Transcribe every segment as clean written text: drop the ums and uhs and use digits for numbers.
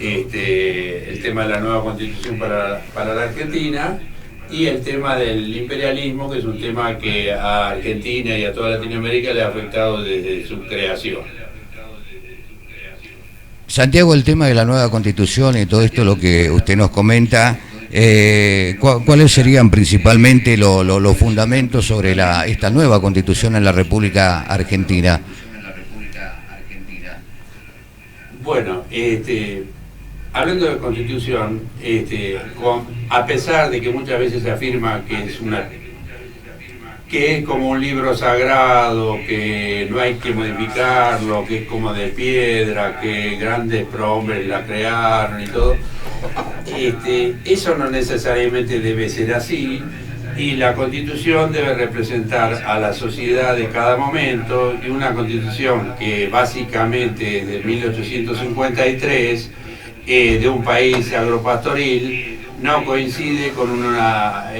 el tema de la nueva constitución para la Argentina, y el tema del imperialismo, que es un tema que a Argentina y a toda Latinoamérica le ha afectado desde su creación. Santiago, el tema de la nueva constitución y todo esto, lo que usted nos comenta, ¿cuáles serían principalmente los fundamentos sobre esta nueva constitución en la República Argentina? Bueno, hablando de constitución, a pesar de que muchas veces se afirma que es como un libro sagrado, que no hay que modificarlo, que es como de piedra, que grandes prohombres la crearon y todo, eso no necesariamente debe ser así, y la Constitución debe representar a la sociedad de cada momento, y una Constitución que básicamente desde 1853, de un país agropastoril, no coincide con una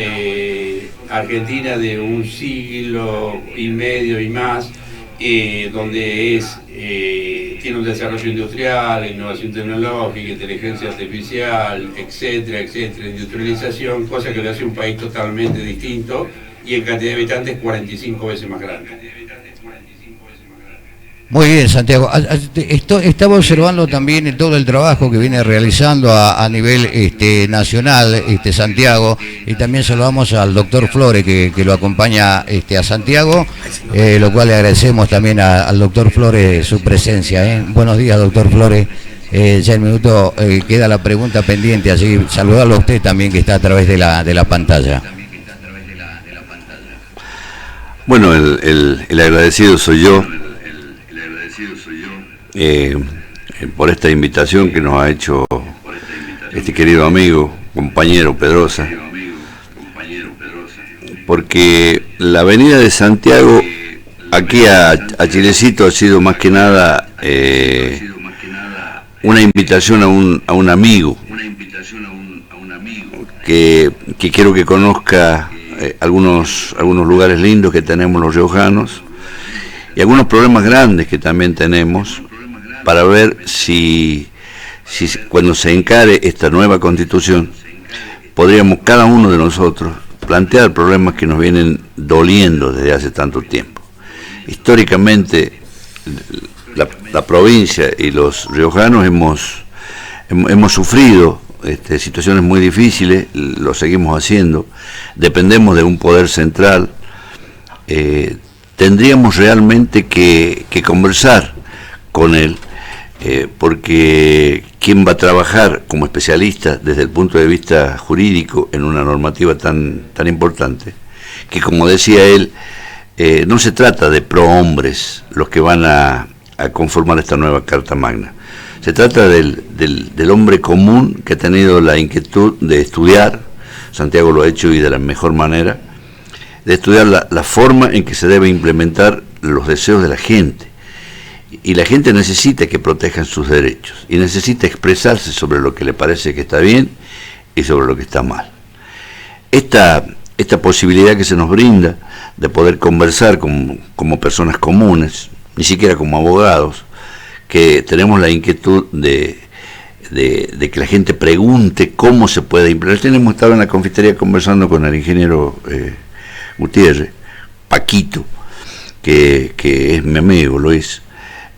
Argentina de un siglo y medio y más, donde tiene un desarrollo industrial, innovación tecnológica, inteligencia artificial, etcétera, etcétera, industrialización, cosa que le hace un país totalmente distinto, y en cantidad de habitantes 45 veces más grande. Muy bien, Santiago. Estaba observando también todo el trabajo que viene realizando a nivel nacional, Santiago, y también saludamos al doctor Flores que lo acompaña a Santiago, lo cual le agradecemos también al doctor Flores su presencia. Buenos días, doctor Flores. Ya en minuto queda la pregunta pendiente, así saludarlo a usted también, que está a través de la pantalla. Bueno, el agradecido soy yo. Por esta invitación que nos ha hecho este querido amigo, compañero Pedrosa, porque la avenida de Santiago aquí a Chilecito ha sido más que nada una invitación a un amigo que quiero que conozca algunos lugares lindos que tenemos los riojanos y algunos problemas grandes que también tenemos, para ver si cuando se encare esta nueva constitución podríamos cada uno de nosotros plantear problemas que nos vienen doliendo desde hace tanto tiempo. Históricamente la provincia y los riojanos hemos sufrido situaciones muy difíciles, lo seguimos haciendo, dependemos de un poder central. Tendríamos realmente que conversar con él, porque ¿quién va a trabajar como especialista desde el punto de vista jurídico en una normativa tan importante? Que, como decía él, no se trata de prohombres los que van a conformar esta nueva Carta Magna. Se trata del hombre común que ha tenido la inquietud de estudiar, Santiago lo ha hecho y de la mejor manera, de estudiar la forma en que se debe implementar los deseos de la gente. Y la gente necesita que protejan sus derechos y necesita expresarse sobre lo que le parece que está bien y sobre lo que está mal. Esta posibilidad que se nos brinda de poder conversar como personas comunes, ni siquiera como abogados, que tenemos la inquietud de que la gente pregunte cómo se puede implementar. Hemos estado en la confitería conversando con el ingeniero Gutiérrez, Paquito, que es mi amigo, lo es.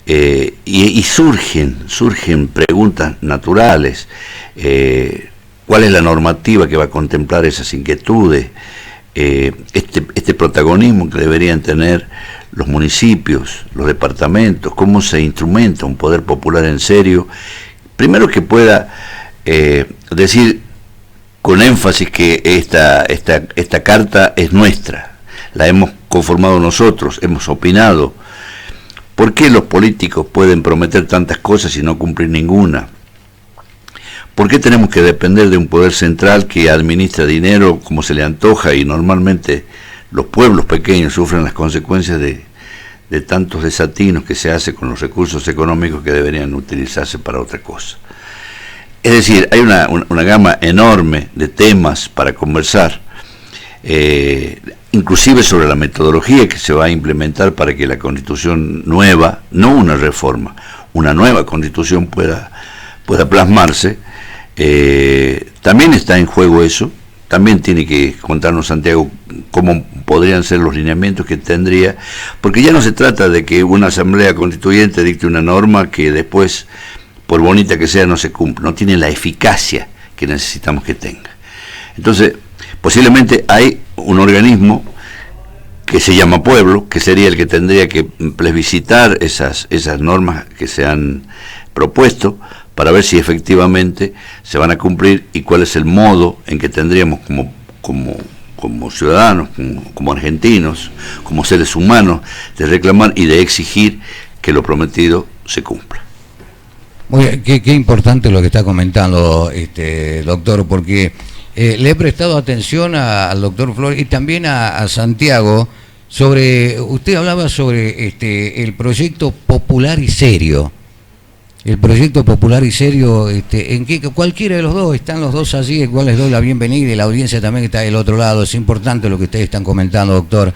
Y surgen preguntas naturales. ¿Cuál es la normativa que va a contemplar esas inquietudes? Este protagonismo que deberían tener los municipios, los departamentos, cómo se instrumenta un poder popular en serio. Primero, que pueda decir con énfasis que esta carta es nuestra, la hemos conformado nosotros, hemos opinado. ¿Por qué los políticos pueden prometer tantas cosas y no cumplir ninguna? ¿Por qué tenemos que depender de un poder central que administra dinero como se le antoja, y normalmente los pueblos pequeños sufren las consecuencias de tantos desatinos que se hace con los recursos económicos que deberían utilizarse para otra cosa? Es decir, hay una gama enorme de temas para conversar, inclusive sobre la metodología que se va a implementar para que la Constitución nueva, no una reforma, una nueva Constitución pueda pueda plasmarse, también está en juego eso. También tiene que contarnos Santiago cómo podrían ser los lineamientos que tendría, porque ya no se trata de que una asamblea constituyente dicte una norma que después, por bonita que sea, no se cumple, no tiene la eficacia que necesitamos que tenga. Entonces, posiblemente hay un organismo que se llama pueblo, que sería el que tendría que plebiscitar esas normas que se han propuesto, para ver si efectivamente se van a cumplir y cuál es el modo en que tendríamos como ciudadanos, como argentinos, como seres humanos, de reclamar y de exigir que lo prometido se cumpla. Muy bien, qué importante lo que está comentando, doctor, porque le he prestado atención al doctor Flores y también a Santiago sobre, usted hablaba sobre el proyecto popular y serio. El proyecto popular y serio, en que cualquiera de los dos, están los dos allí, el cual les doy la bienvenida, y la audiencia también está del otro lado. Es importante lo que ustedes están comentando, doctor.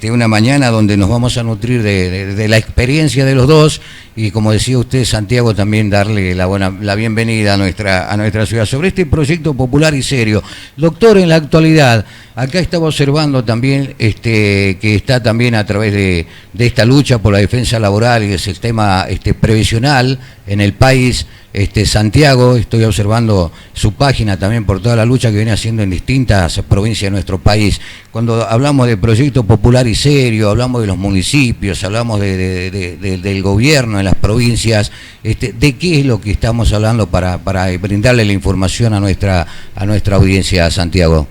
Una mañana donde nos vamos a nutrir de la experiencia de los dos, y como decía usted, Santiago, también darle la bienvenida a nuestra ciudad sobre este proyecto popular y serio. Doctor, en la actualidad, acá estaba observando también que está también a través de esta lucha por la defensa laboral y el sistema previsional en el país, Santiago, estoy observando su página también por toda la lucha que viene haciendo en distintas provincias de nuestro país. Cuando hablamos de proyecto popular y serio, hablamos de los municipios, hablamos del gobierno en las provincias, ¿de qué es lo que estamos hablando para brindarle la información a nuestra audiencia, Santiago?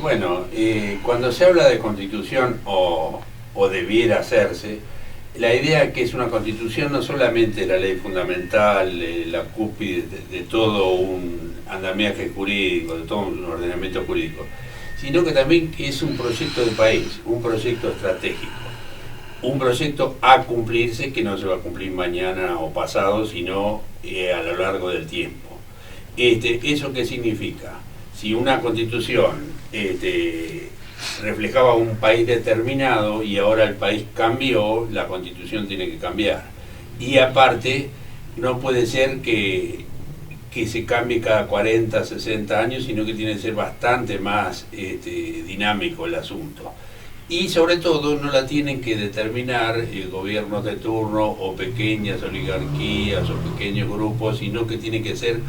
Cuando se habla de constitución o debiera hacerse, la idea que es una constitución no solamente la ley fundamental, la cúspide de todo un andamiaje jurídico, de todo un ordenamiento jurídico, sino que también es un proyecto de país, un proyecto estratégico, un proyecto a cumplirse que no se va a cumplir mañana o pasado, sino a lo largo del tiempo. ¿Eso qué significa? Si una constitución reflejaba un país determinado y ahora el país cambió, la constitución tiene que cambiar. Y aparte, no puede ser que se cambie cada 40, 60 años, sino que tiene que ser bastante más dinámico el asunto. Y sobre todo no la tienen que determinar gobiernos de turno o pequeñas oligarquías o pequeños grupos, sino que tiene que ser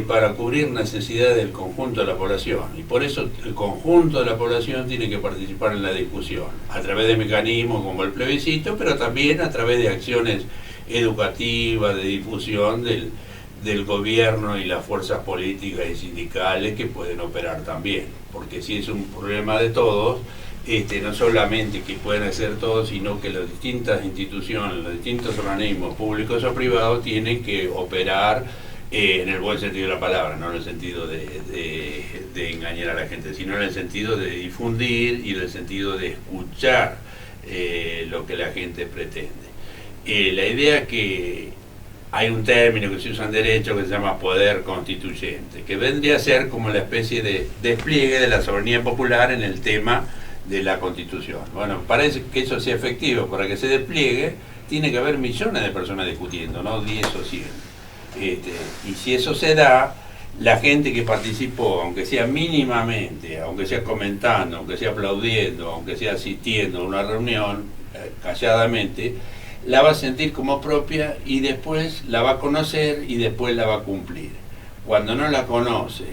para cubrir necesidades del conjunto de la población, y por eso el conjunto de la población tiene que participar en la discusión, a través de mecanismos como el plebiscito, pero también a través de acciones educativas, de difusión del gobierno y las fuerzas políticas y sindicales que pueden operar también, porque si es un problema de todos, no solamente que pueden hacer todos, sino que las distintas instituciones, los distintos organismos públicos o privados tienen que operar en el buen sentido de la palabra, no en el sentido de engañar a la gente, sino en el sentido de difundir y en el sentido de escuchar lo que la gente pretende. La idea que hay un término que se usa en derecho que se llama poder constituyente, que vendría a ser como la especie de despliegue de la soberanía popular en el tema de la Constitución. Bueno, parece que eso sea efectivo. Para que se despliegue tiene que haber millones de personas discutiendo, no 10 o 100. Y si eso se da, la gente que participó, aunque sea mínimamente, aunque sea comentando, aunque sea aplaudiendo, aunque sea asistiendo a una reunión, calladamente, la va a sentir como propia y después la va a conocer y después la va a cumplir. Cuando no la conoce,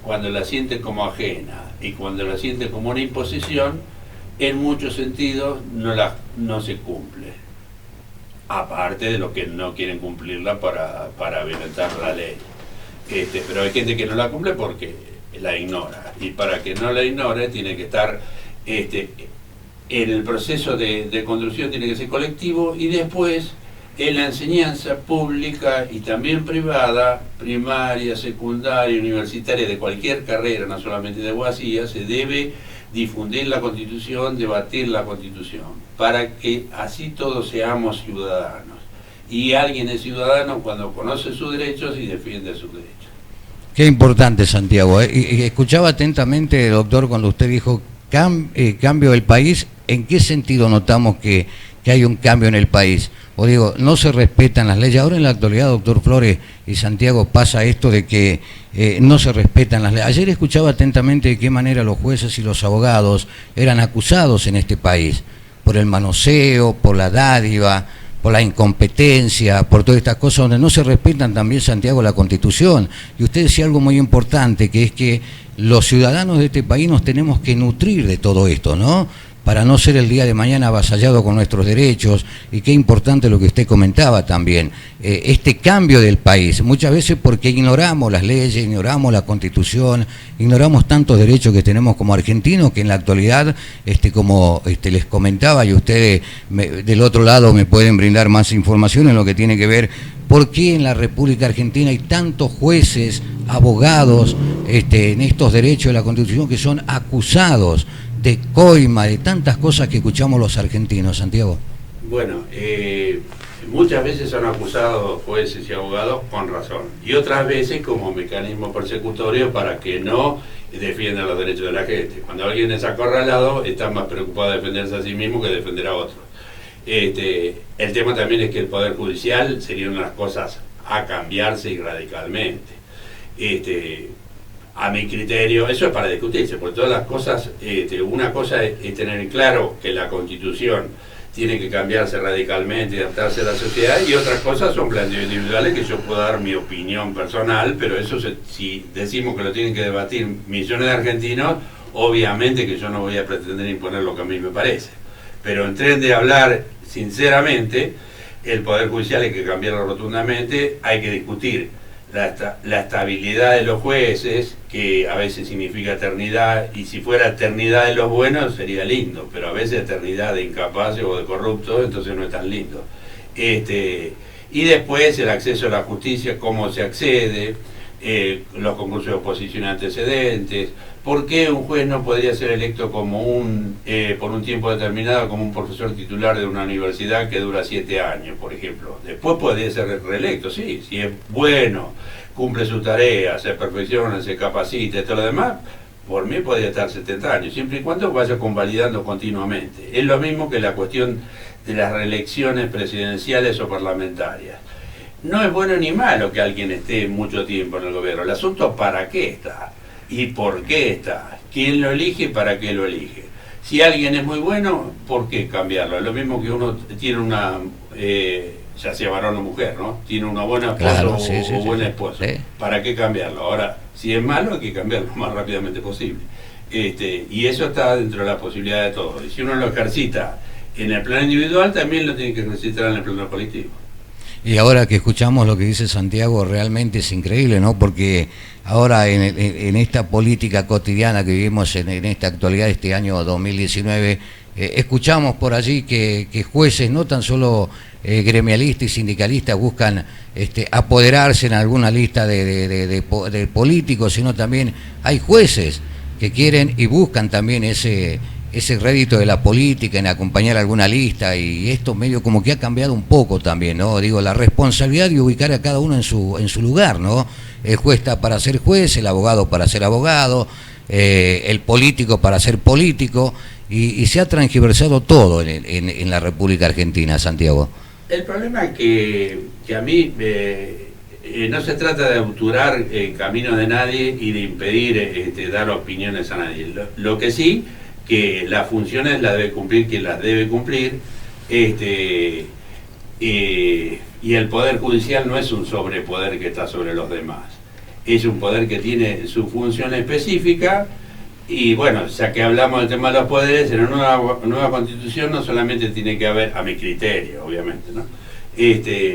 cuando la siente como ajena y cuando la siente como una imposición, en muchos sentidos no se cumple. Aparte de los que no quieren cumplirla para violentar la ley. Pero hay gente que no la cumple porque la ignora. Y para que no la ignore tiene que estar en el proceso de construcción, tiene que ser colectivo, y después en la enseñanza pública y también privada, primaria, secundaria, universitaria, de cualquier carrera, no solamente de abogacía, se debe difundir la Constitución, debatir la Constitución, para que así todos seamos ciudadanos. Y alguien es ciudadano cuando conoce sus derechos y defiende sus derechos. Qué importante, Santiago. Y escuchaba atentamente, doctor, cuando usted dijo cambio del país. ¿En qué sentido notamos que que hay un cambio en el país. O digo, no se respetan las leyes. Ahora en la actualidad, doctor Flores y Santiago, pasa esto de que no se respetan las leyes. Ayer escuchaba atentamente de qué manera los jueces y los abogados eran acusados en este país por el manoseo, por la dádiva, por la incompetencia, por todas estas cosas donde no se respetan también, Santiago, la Constitución. Y usted decía algo muy importante, que es que los ciudadanos de este país nos tenemos que nutrir de todo esto, ¿no? Para no ser el día de mañana avasallado con nuestros derechos. Y qué importante lo que usted comentaba también, este cambio del país, muchas veces porque ignoramos las leyes, ignoramos la Constitución, ignoramos tantos derechos que tenemos como argentinos, que en la actualidad, como les comentaba, y ustedes del otro lado me pueden brindar más información en lo que tiene que ver, por qué en la República Argentina hay tantos jueces, abogados, en estos derechos de la Constitución que son acusados de coima, de tantas cosas que escuchamos los argentinos, Santiago. Bueno, muchas veces son acusados jueces y abogados con razón, y otras veces como mecanismo persecutorio para que no defiendan los derechos de la gente. Cuando alguien es acorralado, está más preocupado de defenderse a sí mismo que defender a otros. El tema también es que el Poder Judicial sería una de las cosas a cambiarse y radicalmente. A mi criterio, eso es para discutirse, porque todas las cosas, una cosa es tener claro que la Constitución tiene que cambiarse radicalmente y adaptarse a la sociedad, y otras cosas son planteos individuales que yo puedo dar mi opinión personal, pero eso si decimos que lo tienen que debatir millones de argentinos, obviamente que yo no voy a pretender imponer lo que a mí me parece. Pero en tren de hablar sinceramente, el Poder Judicial hay que cambiarlo rotundamente, hay que discutir la estabilidad de los jueces, que a veces significa eternidad, y si fuera eternidad de los buenos sería lindo, pero a veces eternidad de incapaces o de corruptos, entonces no es tan lindo. Y después el acceso a la justicia, cómo se accede, los concursos de oposición antecedentes, por qué un juez no podría ser electo como por un tiempo determinado como un profesor titular de una universidad que dura 7 años, por ejemplo. Después podría ser reelecto, sí, si es bueno, cumple su tarea, se perfecciona, se capacita y todo lo demás, por mí podría estar 70 años, siempre y cuando vaya convalidando continuamente. Es lo mismo que la cuestión de las reelecciones presidenciales o parlamentarias. No es bueno ni malo que alguien esté mucho tiempo en el gobierno, el asunto es para qué está y por qué está, quién lo elige y para qué lo elige. Si alguien es muy bueno, ¿por qué cambiarlo? Es lo mismo que uno tiene una, ya sea varón o mujer, ¿no? Tiene una buena esposa, claro, o buen esposo. Sí. ¿Para qué cambiarlo? Ahora, si es malo, hay que cambiarlo lo más rápidamente posible. Y eso está dentro de la posibilidad de todos. Y si uno lo ejercita en el plano individual, también lo tiene que ejercitar en el plano colectivo. Y ahora que escuchamos lo que dice Santiago, realmente es increíble, ¿no? Porque ahora en esta política cotidiana que vivimos en esta actualidad, este año 2019, escuchamos por allí que jueces, no tan solo gremialistas y sindicalistas, buscan apoderarse en alguna lista de políticos, sino también hay jueces que quieren y buscan también ese rédito de la política en acompañar alguna lista, y esto medio como que ha cambiado un poco también, ¿no? Digo, la responsabilidad de ubicar a cada uno en su lugar, ¿no? El juez está para ser juez, el abogado para ser abogado, el político para ser político, y se ha transgiversado todo en la República Argentina, Santiago. El problema es que a mí no se trata de obturar el camino de nadie y de impedir dar opiniones a nadie. Lo que sí, que las funciones las debe cumplir quien las debe cumplir, y el Poder Judicial no es un sobrepoder que está sobre los demás, es un poder que tiene su función específica. Y bueno, ya que hablamos del tema de los poderes, en una nueva Constitución no solamente tiene que haber, a mi criterio obviamente, ¿no?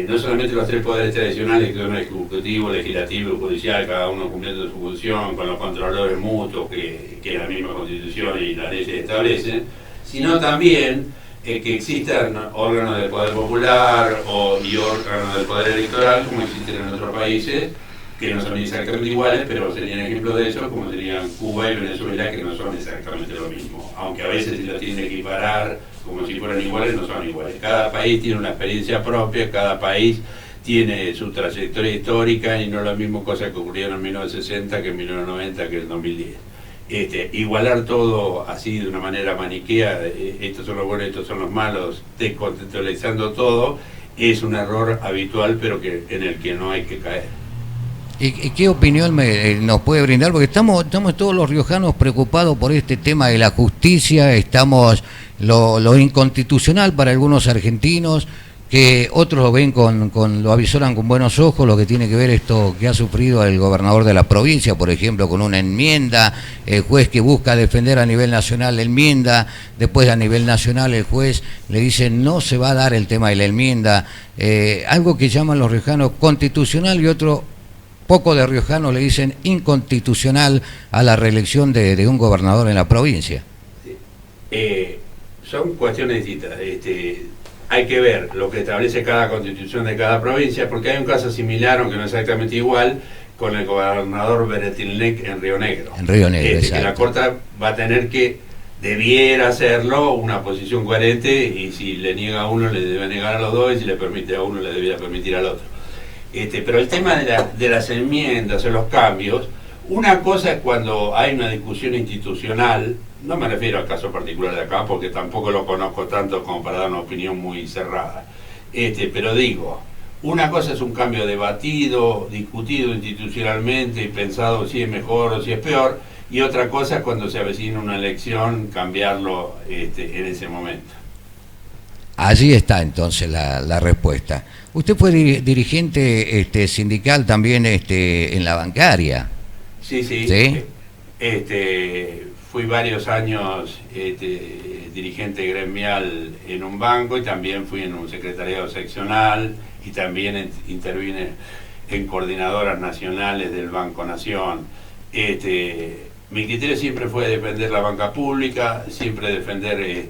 No solamente los 3 poderes tradicionales, que son el ejecutivo, legislativo y judicial, cada uno cumpliendo su función con los controladores mutuos que la misma Constitución y las leyes establecen, sino también que existan órganos del poder popular y órganos del poder electoral, como existen en otros países, que no son exactamente iguales, pero serían ejemplos de eso, como serían Cuba y Venezuela, que no son exactamente lo mismo, aunque a veces se los tiene que equiparar como si fueran iguales, no son iguales. Cada país tiene una experiencia propia, cada país tiene su trayectoria histórica, y no es lo mismo cosas que ocurrieron en 1960 que en 1990 que en 2010. Igualar todo así de una manera maniquea, estos son los buenos, estos son los malos, descontextualizando todo, es un error habitual, pero en el que no hay que caer. ¿Y qué opinión nos puede brindar? Porque estamos todos los riojanos preocupados por este tema de la justicia, estamos lo inconstitucional para algunos argentinos, que otros lo ven lo avisoran con buenos ojos, lo que tiene que ver esto que ha sufrido el gobernador de la provincia, por ejemplo, con una enmienda, el juez que busca defender a nivel nacional la enmienda, después a nivel nacional el juez le dice no se va a dar el tema de la enmienda, algo que llaman los riojanos constitucional y otro poco de riojanos le dicen inconstitucional a la reelección de un gobernador en la provincia. Son cuestiones distintas. Hay que ver lo que establece cada constitución de cada provincia, porque hay un caso similar, aunque no exactamente igual, con el gobernador Beretilnec en Río Negro. En Río Negro, que la Corte va a tener que, debiera hacerlo, una posición coherente, y si le niega a uno le debe negar a los dos, y si le permite a uno le debería permitir al otro. Pero el tema de las enmiendas o los cambios, una cosa es cuando hay una discusión institucional. No me refiero al caso particular de acá, porque tampoco lo conozco tanto como para dar una opinión muy cerrada. Pero digo, una cosa es un cambio debatido, discutido institucionalmente y pensado si es mejor o si es peor, y otra cosa es cuando se avecina una elección, cambiarlo en ese momento. Allí está entonces la respuesta. Usted fue dirigente sindical también en la bancaria. Sí. ¿Sí? Fui varios años dirigente gremial en un banco y también fui en un secretariado seccional y también intervine en coordinadoras nacionales del Banco Nación. Mi criterio siempre fue defender la banca pública, siempre defender,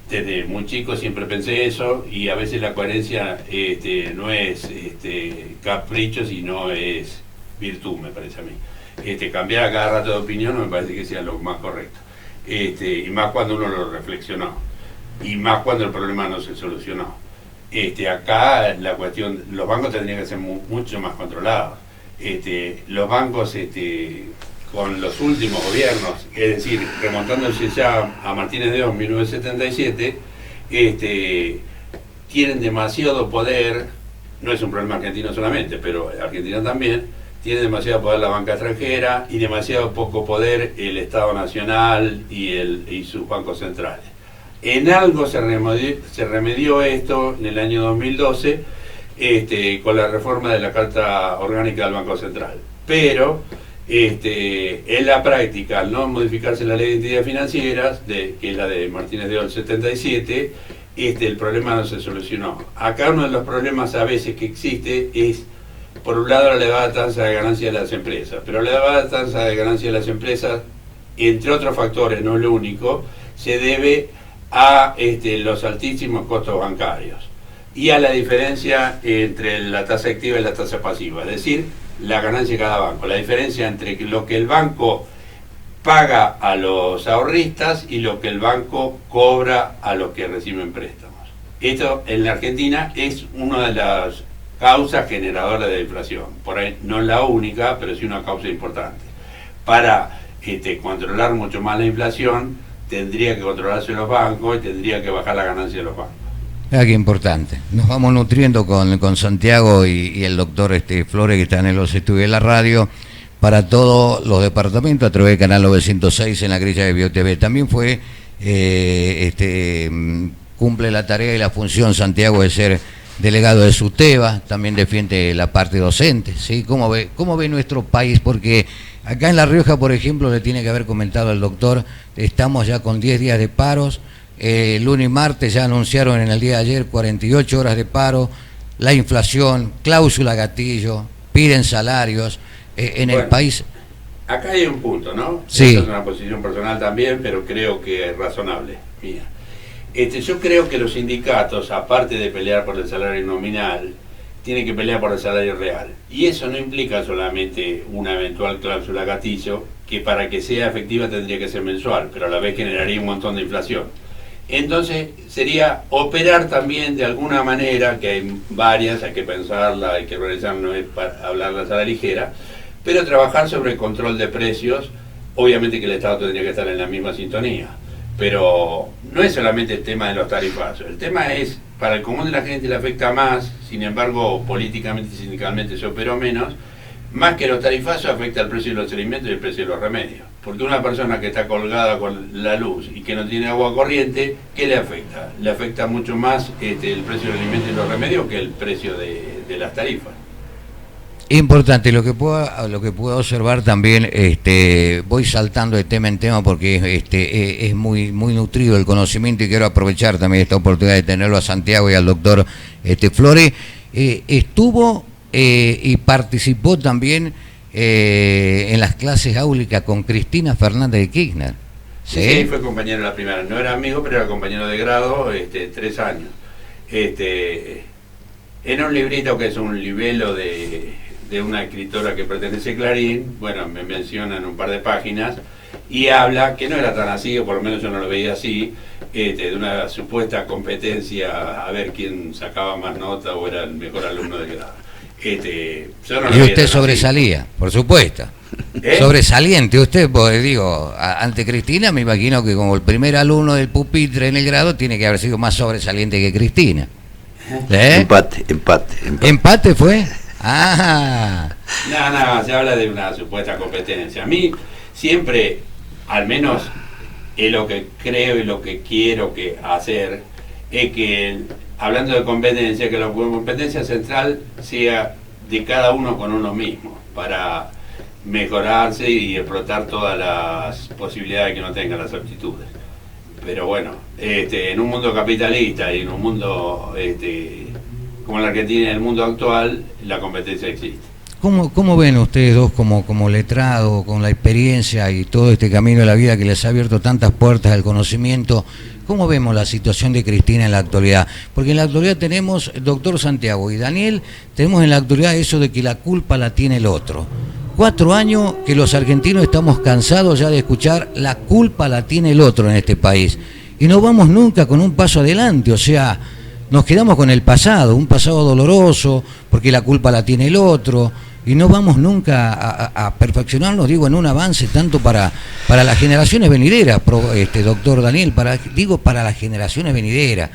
desde muy chico siempre pensé eso, y a veces la coherencia no es capricho, sino es virtud, me parece a mí. Cambiar a cada rato de opinión no me parece que sea lo más correcto, y más cuando uno lo reflexionó, y más cuando el problema no se solucionó. Acá la cuestión, los bancos tendrían que ser mucho más controlados. Los bancos con los últimos gobiernos, es decir, remontándose ya a Martínez de Oz en 1977, tienen demasiado poder. No es un problema argentino solamente, pero Argentina también. Tiene demasiado poder la banca extranjera y demasiado poco poder el Estado Nacional y sus bancos centrales. En algo se remedió esto en el año 2012 con la reforma de la Carta Orgánica del Banco Central. Pero en la práctica, al no modificarse la Ley de Entidades Financieras, que es la de Martínez de Oz 77, el problema no se solucionó. Acá uno de los problemas a veces que existe es, por un lado, la elevada tasa de ganancia de las empresas, pero la elevada tasa de ganancia de las empresas, entre otros factores, no lo único, se debe a los altísimos costos bancarios y a la diferencia entre la tasa activa y la tasa pasiva, es decir, la ganancia de cada banco, la diferencia entre lo que el banco paga a los ahorristas y lo que el banco cobra a los que reciben préstamos. Esto en la Argentina es una de las causas generadoras de inflación, por ahí no es la única, pero sí una causa importante. Para controlar mucho más la inflación, tendría que controlarse los bancos y tendría que bajar la ganancia de los bancos. Qué importante. Nos vamos nutriendo con Santiago y el doctor Flores, que están en los estudios de la radio, para todos los departamentos a través del canal 906 en la grilla de BioTV. También fue, cumple la tarea y la función, Santiago, de ser delegado de SUTEBA, también defiende la parte docente, ¿sí? ¿Cómo ve nuestro país? Porque acá en La Rioja, por ejemplo, le tiene que haber comentado al doctor, estamos ya con 10 días de paros, lunes y martes ya anunciaron en el día de ayer 48 horas de paro, la inflación, cláusula gatillo, piden salarios, el país. Acá hay un punto, ¿no? Sí. Esta es una posición personal también, pero creo que es razonable, mía. Yo creo que los sindicatos, aparte de pelear por el salario nominal, tienen que pelear por el salario real. Y eso no implica solamente una eventual cláusula gatillo, que para que sea efectiva tendría que ser mensual, pero a la vez generaría un montón de inflación. Entonces sería operar también de alguna manera, que hay varias, hay que pensarla, hay que realizar, no es para hablarlas a la ligera, pero trabajar sobre el control de precios obviamente que el Estado tendría que estar en la misma sintonía, pero no es solamente el tema de los tarifazos, el tema es, para el común de la gente le afecta más, sin embargo, políticamente y sindicalmente se operó menos, más que los tarifazos afecta el precio de los alimentos y el precio de los remedios. Porque una persona que está colgada con la luz y que no tiene agua corriente, ¿qué le afecta? Le afecta mucho más el precio de los alimentos y los remedios que el precio de las tarifas. Importante, lo que puedo observar también, voy saltando de tema en tema porque es muy nutrido el conocimiento y quiero aprovechar también esta oportunidad de tenerlo a Santiago y al doctor Flores. Estuvo y participó también en las clases áulicas con Cristina Fernández de Kirchner. Sí, fue compañero de la primera, no era amigo, pero era compañero de grado, 3 años. En un librito que es un libelo de una escritora que pertenece a Clarín, bueno, me mencionan un par de páginas, y habla, que no era tan así, o por lo menos yo no lo veía así, de una supuesta competencia a ver quién sacaba más nota o era el mejor alumno del grado. Yo no y usted sobresalía, así. Por supuesto. Sobresaliente usted, porque digo, ante Cristina me imagino que como el primer alumno del pupitre en el grado tiene que haber sido más sobresaliente que Cristina. Empate. ¿Empate fue? Ah. No, se habla de una supuesta competencia. A mí siempre, al menos es lo que creo y lo que quiero hacer, es que, hablando de competencia, que la competencia central sea de cada uno con uno mismo, para mejorarse y explotar todas las posibilidades que no tengan las aptitudes. Pero bueno, en un mundo capitalista y en un mundo como la Argentina, en el mundo actual, la competencia existe. ¿Cómo ven ustedes dos como letrados, con la experiencia y todo este camino de la vida que les ha abierto tantas puertas al conocimiento? ¿Cómo vemos la situación de Cristina en la actualidad? Porque en la actualidad tenemos, doctor Santiago y Daniel, tenemos en la actualidad eso de que la culpa la tiene el otro. 4 años que los argentinos estamos cansados ya de escuchar la culpa la tiene el otro en este país. Y no vamos nunca con un paso adelante, o sea, nos quedamos con el pasado, un pasado doloroso, porque la culpa la tiene el otro, y no vamos nunca a perfeccionarnos, digo, en un avance tanto para las generaciones venideras, doctor Daniel, para las generaciones venideras.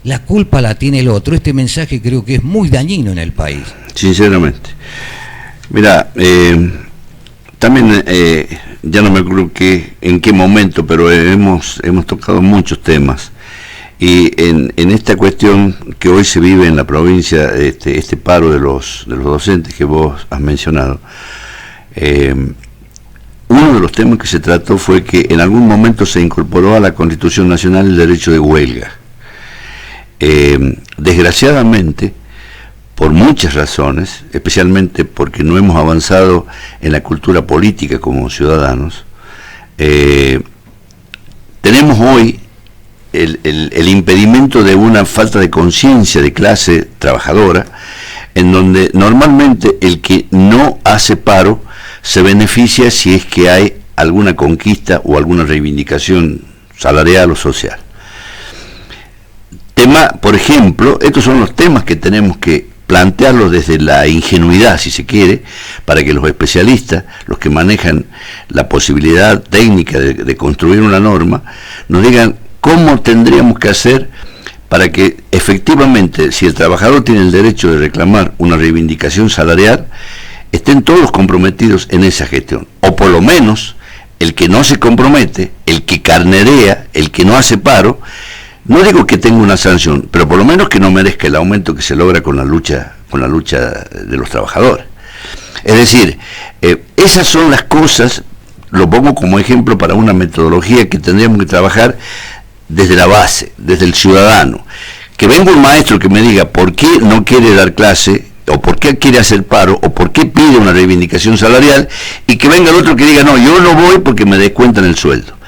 La culpa la tiene el otro. Este mensaje creo que es muy dañino en el país. Sinceramente. Mira, también ya no me acuerdo en qué momento, pero hemos tocado muchos temas. Y en esta cuestión que hoy se vive en la provincia, este paro de los docentes que vos has mencionado, uno de los temas que se trató fue que en algún momento se incorporó a la Constitución Nacional el derecho de huelga. Desgraciadamente, por muchas razones, especialmente porque no hemos avanzado en la cultura política como ciudadanos, tenemos hoy el impedimento de una falta de conciencia de clase trabajadora, en donde normalmente el que no hace paro se beneficia si es que hay alguna conquista o alguna reivindicación salarial o social. Por ejemplo, estos son los temas que tenemos que plantearlos desde la ingenuidad, si se quiere, para que los especialistas, los que manejan la posibilidad técnica de construir una norma, nos digan cómo tendríamos que hacer para que efectivamente, si el trabajador tiene el derecho de reclamar una reivindicación salarial, estén todos comprometidos en esa gestión. O por lo menos, el que no se compromete, el que carnerea, el que no hace paro, no digo que tenga una sanción, pero por lo menos que no merezca el aumento que se logra con la lucha de los trabajadores. Es decir, esas son las cosas, lo pongo como ejemplo para una metodología que tendríamos que trabajar desde la base, desde el ciudadano. Que venga un maestro que me diga por qué no quiere dar clase, o por qué quiere hacer paro, o por qué pide una reivindicación salarial, y que venga el otro que diga, no, yo no voy porque me descuentan el sueldo.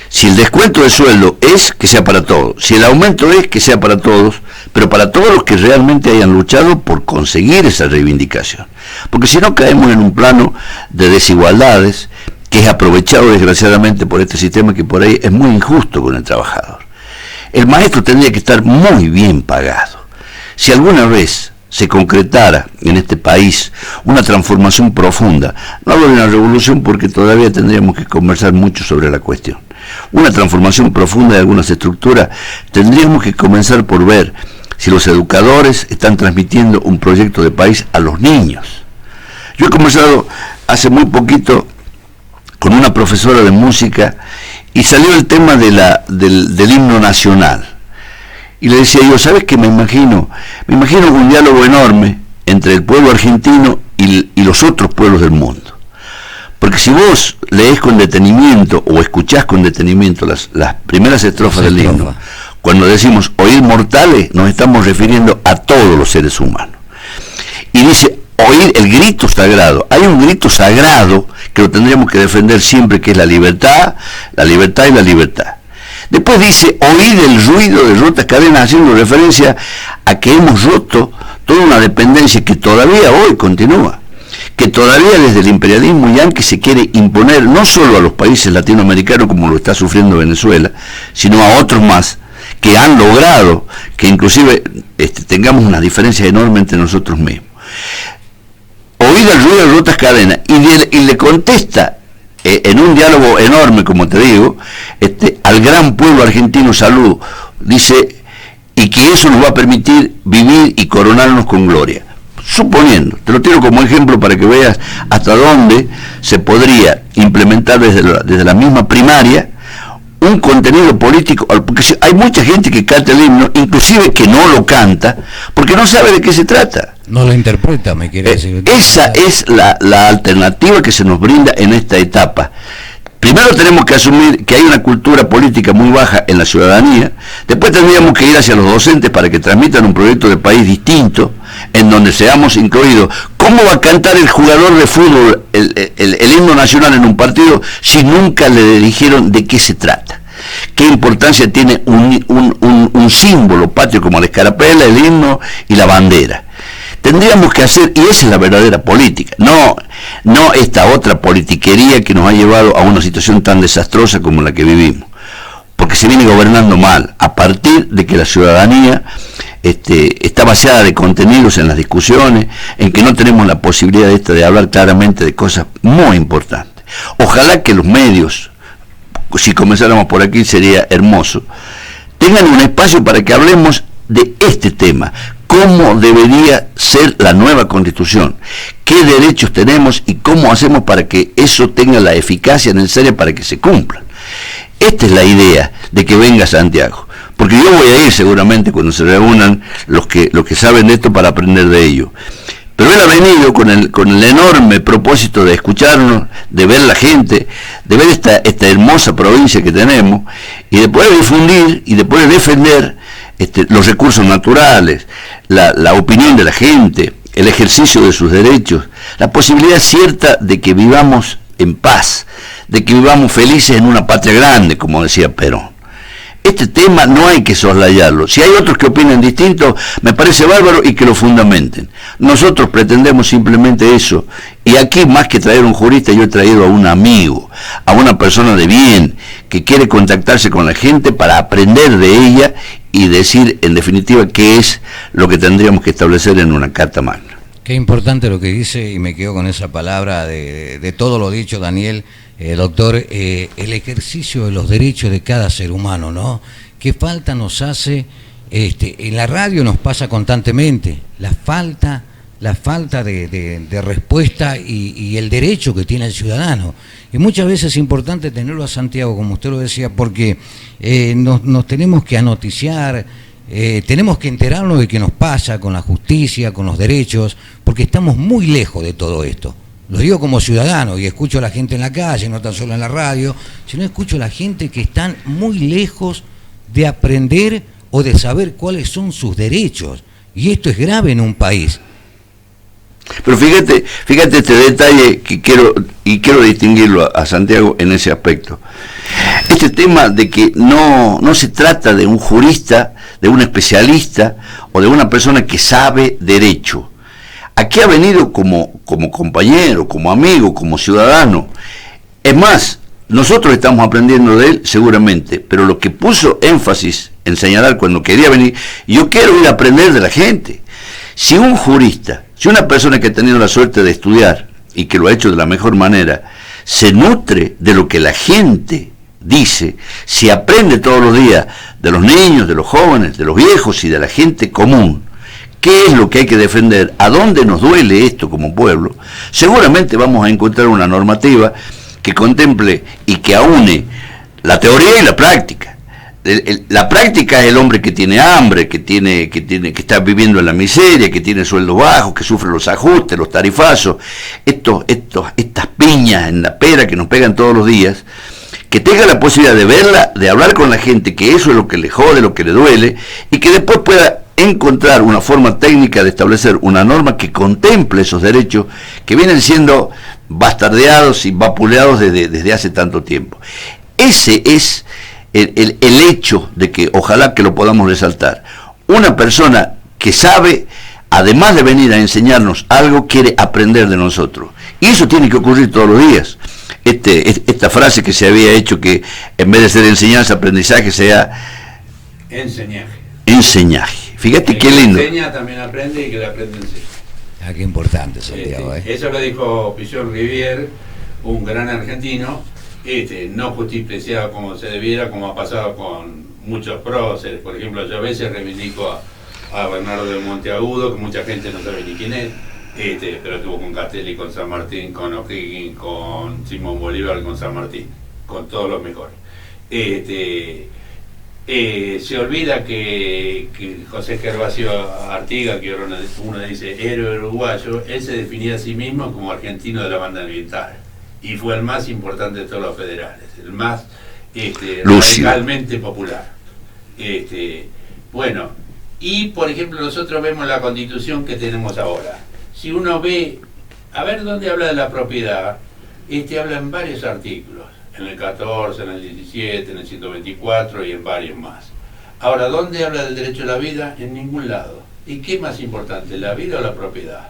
Si el descuento de sueldo es, que sea para todos. Si el aumento es, que sea para todos, pero para todos los que realmente hayan luchado por conseguir esa reivindicación. Porque si no caemos en un plano de desigualdades, que es aprovechado desgraciadamente por este sistema que por ahí es muy injusto con el trabajador. El maestro tendría que estar muy bien pagado. Si alguna vez se concretara en este país una transformación profunda, no hablo de una revolución porque todavía tendríamos que conversar mucho sobre la cuestión, una transformación profunda de algunas estructuras, tendríamos que comenzar por ver si los educadores están transmitiendo un proyecto de país a los niños. Yo he conversado hace muy poquito con una profesora de música y salió el tema del himno nacional. Y le decía yo, ¿sabes qué me imagino? Me imagino un diálogo enorme entre el pueblo argentino y los otros pueblos del mundo. Porque si vos leés con detenimiento o escuchás con detenimiento las primeras estrofas del himno, cuando decimos oír mortales, nos estamos refiriendo a todos los seres humanos. Y dice, oír el grito sagrado. Hay un grito sagrado que lo tendríamos que defender siempre, que es la libertad y la libertad. Después dice, oír el ruido de rotas cadenas, haciendo referencia a que hemos roto toda una dependencia que todavía hoy continúa, que todavía desde el imperialismo yanqui se quiere imponer no solo a los países latinoamericanos como lo está sufriendo Venezuela, sino a otros más, que han logrado que inclusive tengamos una diferencia enorme entre nosotros mismos. Oír el ruido de rotas cadenas, y le contesta en un diálogo enorme, como te digo, al gran pueblo argentino salud, dice, y que eso nos va a permitir vivir y coronarnos con gloria. Suponiendo, te lo tiro como ejemplo para que veas hasta dónde se podría implementar desde la misma primaria un contenido político, porque hay mucha gente que canta el himno, inclusive que no lo canta, porque no sabe de qué se trata. No lo interpreta, me quiere decir. Esa es la alternativa que se nos brinda en esta etapa. Primero tenemos que asumir que hay una cultura política muy baja en la ciudadanía, después tendríamos que ir hacia los docentes para que transmitan un proyecto de país distinto, en donde seamos incluidos. ¿Cómo va a cantar el jugador de fútbol el himno nacional en un partido si nunca le dijeron de qué se trata? ¿Qué importancia tiene un símbolo patrio como la escarapela, el himno y la bandera? Tendríamos que hacer, y esa es la verdadera política, no esta otra politiquería que nos ha llevado a una situación tan desastrosa como la que vivimos, porque se viene gobernando mal, a partir de que la ciudadanía está vaciada de contenidos en las discusiones, en que no tenemos la posibilidad de hablar claramente de cosas muy importantes. Ojalá que los medios, si comenzáramos por aquí sería hermoso, tengan un espacio para que hablemos de este tema, cómo debería ser la nueva Constitución, qué derechos tenemos y cómo hacemos para que eso tenga la eficacia necesaria para que se cumplan. Esta es la idea de que venga Santiago, porque yo voy a ir seguramente cuando se reúnan los que saben de esto para aprender de ello. Pero él ha venido con el enorme propósito de escucharnos, de ver la gente, de ver esta hermosa provincia que tenemos, y de poder difundir y de poder defender los recursos naturales, la opinión de la gente, el ejercicio de sus derechos, la posibilidad cierta de que vivamos en paz, de que vivamos felices en una patria grande, como decía Perón. Este tema no hay que soslayarlo. Si hay otros que opinen distinto, me parece bárbaro y que lo fundamenten. Nosotros pretendemos simplemente eso. Y aquí, más que traer un jurista, yo he traído a un amigo, a una persona de bien, que quiere contactarse con la gente para aprender de ella y decir, en definitiva, qué es lo que tendríamos que establecer en una Carta Magna. Qué importante lo que dice, y me quedo con esa palabra de todo lo dicho, Daniel. Doctor, el ejercicio de los derechos de cada ser humano, ¿no? ¿Qué falta nos hace? En la radio nos pasa constantemente, la falta de respuesta y el derecho que tiene el ciudadano. Y muchas veces es importante tenerlo a Santiago, como usted lo decía, porque nos tenemos que anoticiar, tenemos que enterarnos de qué nos pasa con la justicia, con los derechos, porque estamos muy lejos de todo esto. Lo digo como ciudadano y escucho a la gente en la calle, no tan solo en la radio, sino escucho a la gente que están muy lejos de aprender o de saber cuáles son sus derechos. Y esto es grave en un país. Pero fíjate este detalle que quiero distinguirlo a Santiago en ese aspecto. Este tema de que no se trata de un jurista, de un especialista o de una persona que sabe derecho. Aquí ha venido como compañero, como amigo, como ciudadano. Es más, nosotros estamos aprendiendo de él seguramente, pero lo que puso énfasis en señalar cuando quería venir, yo quiero ir a aprender de la gente. Si un jurista, si una persona que ha tenido la suerte de estudiar y que lo ha hecho de la mejor manera, se nutre de lo que la gente dice, si aprende todos los días de los niños, de los jóvenes, de los viejos y de la gente común, qué es lo que hay que defender, a dónde nos duele esto como pueblo, seguramente vamos a encontrar una normativa que contemple y que aúne la teoría y la práctica. La práctica es el hombre que tiene hambre, que está viviendo en la miseria, que tiene sueldos bajos, que sufre los ajustes, los tarifazos, estas piñas en la pera que nos pegan todos los días, que tenga la posibilidad de verla, de hablar con la gente, que eso es lo que le jode, lo que le duele, y que después pueda encontrar una forma técnica de establecer una norma que contemple esos derechos que vienen siendo bastardeados y vapuleados desde hace tanto tiempo. Ese es el hecho de que ojalá que lo podamos resaltar. Una persona que sabe, además de venir a enseñarnos algo, quiere aprender de nosotros. Y eso tiene que ocurrir todos los días. Esta frase que se había hecho, que en vez de ser enseñanza, aprendizaje, sea enseñaje. Fíjate qué lindo. El que enseña también aprende y que le aprende enseña. Ah, qué importante, Santiago. Eso lo dijo Pillon Rivière, un gran argentino, no justiciado como se debiera, como ha pasado con muchos próceres. Por ejemplo, yo a veces reivindico a Bernardo de Monteagudo, que mucha gente no sabe ni quién es, pero estuvo con Castelli, con San Martín, con O'Higgins, con Simón Bolívar, con San Martín, con todos los mejores. Se olvida que José Gervasio Artigas, que uno dice héroe uruguayo, él se definía a sí mismo como argentino de la banda ambiental y fue el más importante de todos los federales, el más radicalmente popular. Bueno, y por ejemplo nosotros vemos la constitución que tenemos ahora. Si uno ve, a ver dónde habla de la propiedad, habla en varios artículos, en el 14, en el 17, en el 124 y en varios más. Ahora, ¿dónde habla del derecho a la vida? En ningún lado. ¿Y qué es más importante, la vida o la propiedad?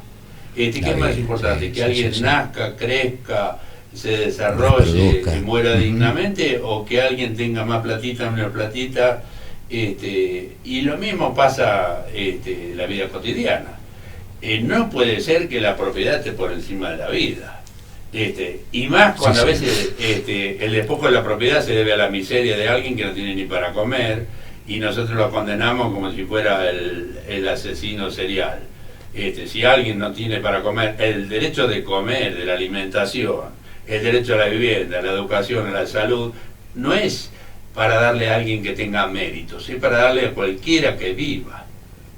¿Qué es más importante? ¿Que alguien nazca, crezca, se desarrolle y muera dignamente, o que alguien tenga más platita, menos platita? Y lo mismo pasa en la vida cotidiana. No puede ser que la propiedad esté por encima de la vida. Y más cuando a veces el despojo de la propiedad se debe a la miseria de alguien que no tiene ni para comer, y nosotros lo condenamos como si fuera el asesino serial. Si alguien no tiene para comer, el derecho de comer, de la alimentación, el derecho a la vivienda, a la educación, a la salud, no es para darle a alguien que tenga méritos, es para darle a cualquiera que viva.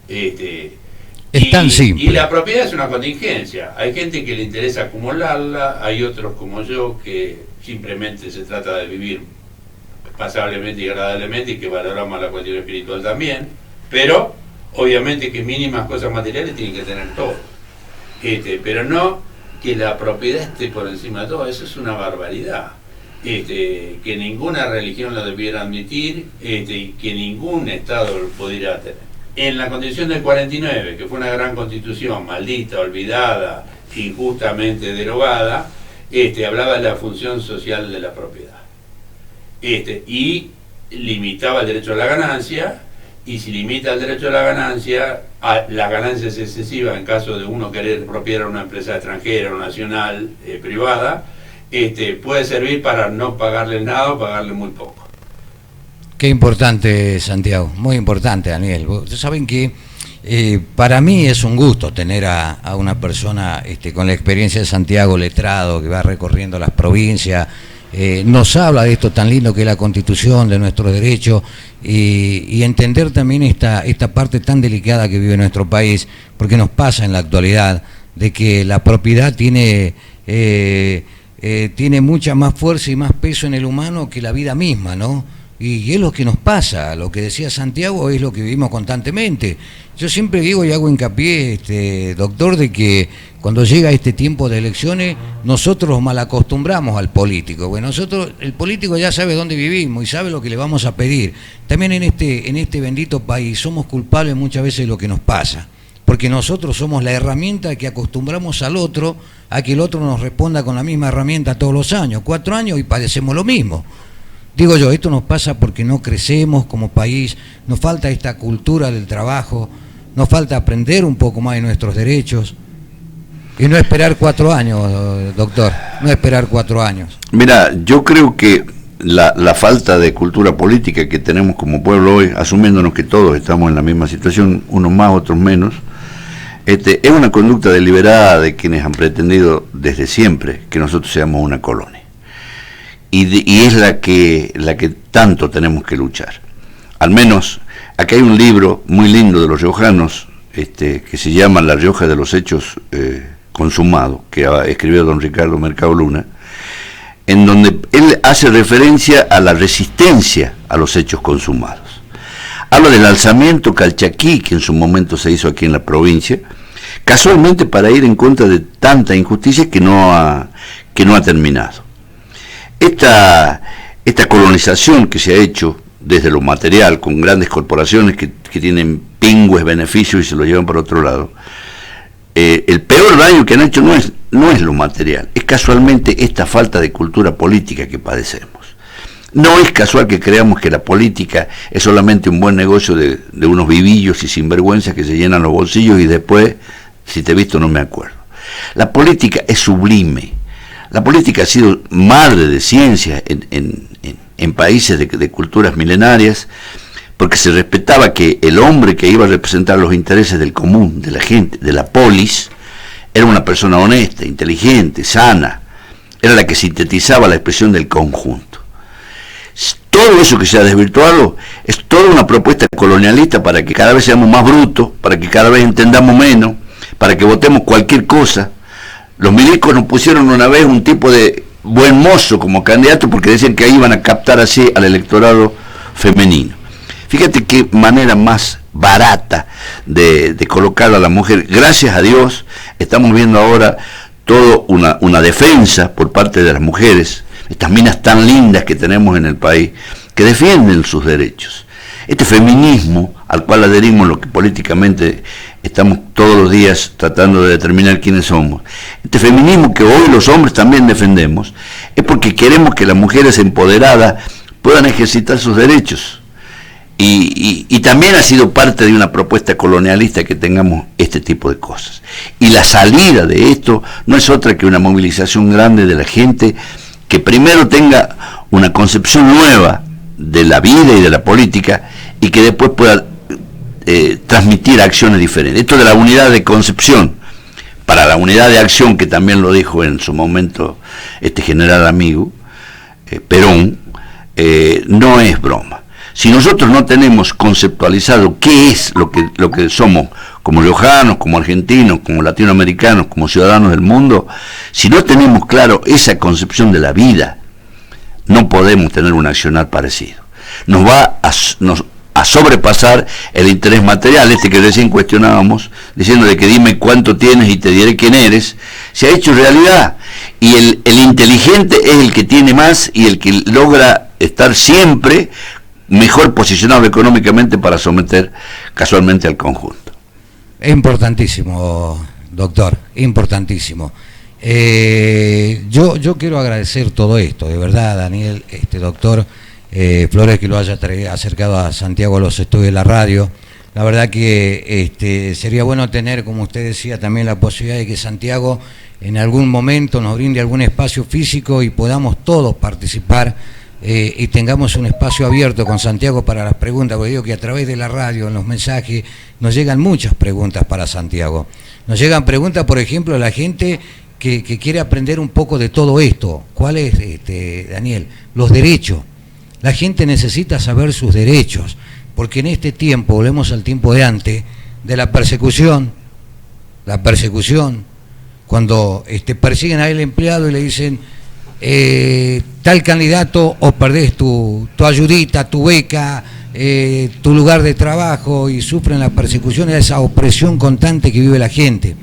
Es tan simple. Y la propiedad es una contingencia. Hay gente que le interesa acumularla, hay otros como yo que simplemente se trata de vivir pasablemente y agradablemente, y que valoramos la cuestión espiritual también, pero obviamente que mínimas cosas materiales tienen que tener todo. Pero no que la propiedad esté por encima de todo, eso es una barbaridad. Que ninguna religión lo debiera admitir, y que ningún Estado lo pudiera tener. En la Constitución del 49, que fue una gran constitución, maldita, olvidada, injustamente derogada, hablaba de la función social de la propiedad. Y limitaba el derecho a la ganancia, y si limita el derecho a la ganancia, las ganancias excesivas en caso de uno querer expropiar a una empresa extranjera o nacional privada, puede servir para no pagarle nada o pagarle muy poco. Qué importante, Santiago, muy importante, Daniel. Ustedes saben que para mí es un gusto tener a una persona con la experiencia de Santiago, letrado, que va recorriendo las provincias, nos habla de esto tan lindo que es la Constitución, de nuestros derechos, y entender también esta parte tan delicada que vive nuestro país, porque nos pasa en la actualidad de que la propiedad tiene mucha más fuerza y más peso en el humano que la vida misma, ¿no? Y es lo que nos pasa, lo que decía Santiago es lo que vivimos constantemente. Yo siempre digo y hago hincapié, doctor, de que cuando llega este tiempo de elecciones, nosotros malacostumbramos al político. Bueno, el político ya sabe dónde vivimos y sabe lo que le vamos a pedir. También en este bendito país somos culpables muchas veces de lo que nos pasa, porque nosotros somos la herramienta que acostumbramos al otro a que el otro nos responda con la misma herramienta todos los años, 4 años, y padecemos lo mismo. Digo yo, esto nos pasa porque no crecemos como país, nos falta esta cultura del trabajo, nos falta aprender un poco más de nuestros derechos y no esperar 4 años, doctor, no esperar 4 años. Mira, yo creo que la falta de cultura política que tenemos como pueblo hoy, asumiéndonos que todos estamos en la misma situación, unos más, otros menos, es una conducta deliberada de quienes han pretendido desde siempre que nosotros seamos una colonia. Y es la que tanto tenemos que luchar. Al menos, acá hay un libro muy lindo de los riojanos, que se llama La Rioja de los Hechos Consumados, que escribió don Ricardo Mercado Luna, en donde él hace referencia a la resistencia a los hechos consumados. Habla del alzamiento calchaquí que en su momento se hizo aquí en la provincia, casualmente para ir en contra de tanta injusticia que no ha terminado. Esta colonización que se ha hecho desde lo material, con grandes corporaciones que tienen pingües beneficios y se lo llevan para otro lado, el peor daño que han hecho no es lo material, es casualmente esta falta de cultura política que padecemos. No es casual que creamos que la política es solamente un buen negocio de unos vivillos y sinvergüenzas que se llenan los bolsillos y después, si te he visto, no me acuerdo. La política es sublime. La política ha sido madre de ciencia en países de culturas milenarias, porque se respetaba que el hombre que iba a representar los intereses del común, de la gente, de la polis, era una persona honesta, inteligente, sana, era la que sintetizaba la expresión del conjunto. Todo eso que se ha desvirtuado es toda una propuesta colonialista para que cada vez seamos más brutos, para que cada vez entendamos menos, para que votemos cualquier cosa. Los milicos nos pusieron una vez un tipo de buen mozo como candidato porque decían que ahí iban a captar así al electorado femenino. Fíjate qué manera más barata de colocar a la mujer. Gracias a Dios estamos viendo ahora toda una defensa por parte de las mujeres, estas minas tan lindas que tenemos en el país, que defienden sus derechos. Este feminismo al cual adherimos lo que políticamente estamos todos los días tratando de determinar quiénes somos, este feminismo que hoy los hombres también defendemos, es porque queremos que las mujeres empoderadas puedan ejercitar sus derechos. Y también ha sido parte de una propuesta colonialista que tengamos este tipo de cosas. Y la salida de esto no es otra que una movilización grande de la gente que primero tenga una concepción nueva de la vida y de la política y que después pueda transmitir acciones diferentes. Esto de la unidad de concepción para la unidad de acción, que también lo dijo en su momento este general amigo Perón, no es broma. Si nosotros no tenemos conceptualizado qué es lo que somos como riojanos, como argentinos, como latinoamericanos, como ciudadanos del mundo, si no tenemos claro esa concepción de la vida, no podemos tener un accionar parecido. Nos va a sobrepasar el interés material, que recién cuestionábamos, diciendo de que dime cuánto tienes y te diré quién eres, se ha hecho realidad. Y el inteligente es el que tiene más y el que logra estar siempre mejor posicionado económicamente para someter casualmente al conjunto. Es importantísimo, doctor, importantísimo. Yo quiero agradecer todo esto, de verdad, Daniel, doctor Flores, que lo haya acercado a Santiago a los estudios de la radio. La verdad que sería bueno tener, como usted decía, también la posibilidad de que Santiago en algún momento nos brinde algún espacio físico y podamos todos participar y tengamos un espacio abierto con Santiago para las preguntas, porque digo que a través de la radio, en los mensajes, nos llegan muchas preguntas para Santiago. Nos llegan preguntas, por ejemplo, a la gente que quiere aprender un poco de todo esto. ¿Cuál es, Daniel? Los derechos. La gente necesita saber sus derechos, porque en este tiempo, volvemos al tiempo de antes, de la persecución, cuando persiguen al empleado y le dicen tal candidato o perdés tu ayudita, tu beca, tu lugar de trabajo, y sufren la persecución y esa opresión constante que vive la gente.